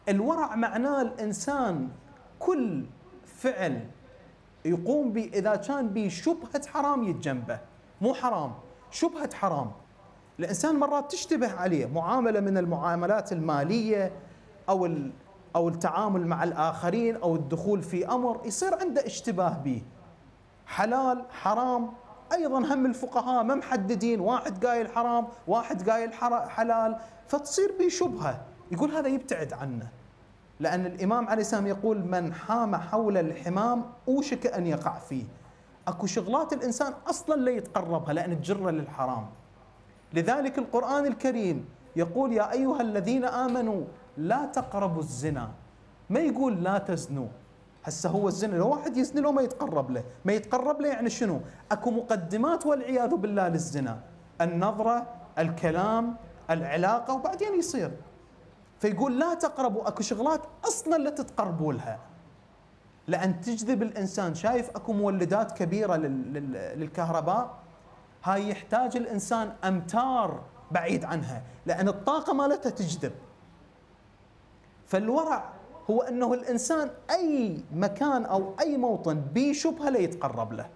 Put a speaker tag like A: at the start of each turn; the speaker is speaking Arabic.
A: الورع معناه الإنسان كل فعل يقوم به إذا كان به شبهة حرام يتجنبه، مو حرام، شبهة حرام. الإنسان مرات تشتبه عليه معاملة من المعاملات المالية أو التعامل مع الآخرين أو الدخول في أمر يصير عنده اشتباه به، حلال حرام. أيضا هم الفقهاء ما محددين، واحد قايل حرام واحد قايل حلال، فتصير به شبهة، يقول هذا يبتعد عنه. لأن الإمام عليه السلام يقول من حام حول الحمام أوشك أن يقع فيه. أكو شغلات الإنسان أصلا لا يتقربها لأن تجره للحرام. لذلك القرآن الكريم يقول يا أيها الذين آمنوا لا تقربوا الزنا، ما يقول لا تزنوا. هسه هو الزنا لو واحد يزني له ما يتقرب له، ما يتقرب له يعني شنو؟ أكو مقدمات والعياذ بالله للزنا، النظرة، الكلام، العلاقة، وبعدين يصير. فيقول لا تقربوا، أكو شغلات أصلا لا تتقربوا لها لأن تجذب الإنسان. شايف أكو مولدات كبيرة للكهرباء، هاي يحتاج الإنسان أمتار بعيد عنها لأن الطاقة مالتها تجذب. فالورع هو أنه الإنسان أي مكان أو أي موطن بيه شبهة لا يتقرب له.